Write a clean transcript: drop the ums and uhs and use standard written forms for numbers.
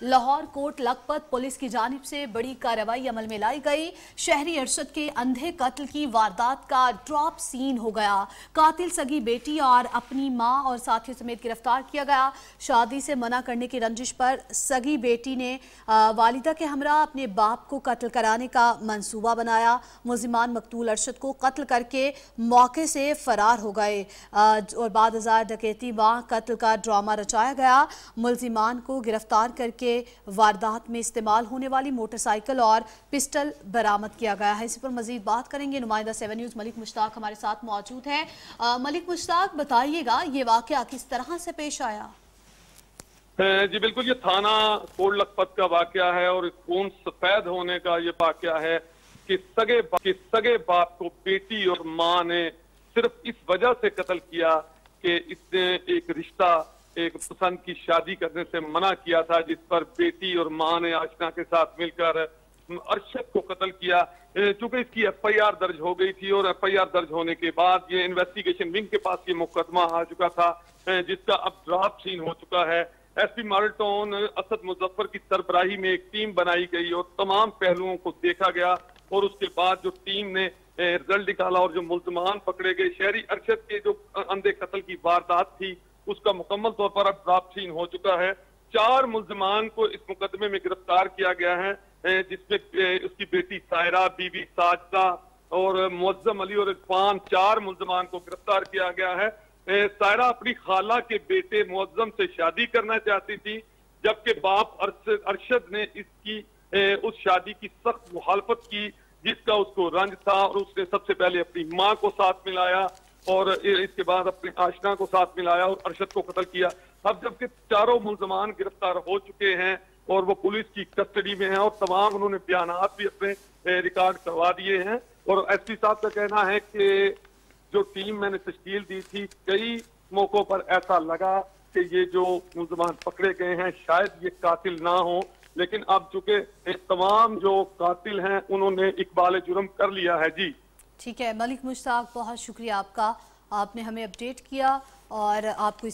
Lahore coat Lakhpat police की जानिब से बड़ी कार्रवाई अमल में लाई गई। शहरी अरशद के अंधे कत्ल की वारदात का ड्रॉप सीन हो गया। कातिल सगी बेटी और अपनी मां और साथियों समेत गिरफ्तार किया गया। शादी से मना करने की रंजिश पर सगी बेटी ने वालिदा के हमरा अपने बाप को कत्ल कराने का मंसूबा बनाया। मुल्जिमान मकतूल अरशद को कत्ल करके मौके से फरार हो गए और बाद हजार डकैती मां कत्ल का ड्रामा रचाया गया। मुल्जिमान को गिरफ्तार करके वारदात में इस्तेमाल होने वाली मोटरसाइकिल और पिस्टल बरामद किया गया है। इसी पर मजीद बात करेंगे। नुमाइंदा 7 न्यूज़ मलिक मुश्ताक हमारे साथ मौजूद है। मलिक मुश्ताक, बताइएगा ये वाकया किस तरह से पेश आया? जी बिल्कुल, ये थाना कोट लखपत का वाकया है और खून सफेद होने का ये वाकया है कि सगे बाप को बेटी और मां ने सिर्फ इस वजह से कत्ल किया कि इसने एक रिश्ता, एक पसंद की शादी करने से मना किया था, जिस पर बेटी और मां ने आशना के साथ मिलकर अरशद को कत्ल किया। चूंकि इसकी एफआईआर दर्ज हो गई थी और एफआईआर दर्ज होने के बाद ये इन्वेस्टिगेशन विंग के पास ये मुकदमा आ चुका था, जिसका अब ड्राफ्ट सीन हो चुका है। SP model town Asad Muzaffar की सरबराही में एक टीम बनाई गई और तमाम पहलुओं को देखा गया और उसके बाद जो टीम ने रिजल्ट निकाला और जो मुल्जिमान पकड़े गए, शहरी अरशद के जो अंधे कत्ल की वारदात थी उसका मुकम्मल तौर पर अब ड्राफ्ट सीन हो चुका है। 4 मुल्जिमान को इस मुकदमे में गिरफ्तार किया गया है, जिसमें उसकी बेटी सायरा, बीवी साजिदा और मुअज्जम अली और इरफान 4 मुल्जिमान को गिरफ्तार किया गया है। सायरा अपनी खाला के बेटे मुअज्जम से शादी करना चाहती थी, जबकि बाप अरशद ने इसकी उस शादी की सख्त मुखालफत की, जिसका उसको रंज था और उसने सबसे पहले अपनी मां को साथ मिलाया और इसके बाद अपने आशना को साथ मिलाया और अरशद को कत्ल किया। अब जबकि चारों मुल्जिमान गिरफ्तार हो चुके हैं और वो पुलिस की कस्टडी में हैं और तमाम उन्होंने बयानात भी अपने रिकॉर्ड करवा दिए हैं। और एसपी साहब का कहना है कि जो टीम मैंने तश्कील दी थी, कई मौकों पर ऐसा लगा कि ये जो मुल्जिमान पकड़े गए हैं शायद ये कातिल ना हो, लेकिन अब चूंकि तमाम जो कातिल हैं उन्होंने इकबाल जुर्म कर लिया है। जी ठीक है मलिक मुश्ताक, बहुत शुक्रिया आपका, आपने हमें अपडेट किया और आपको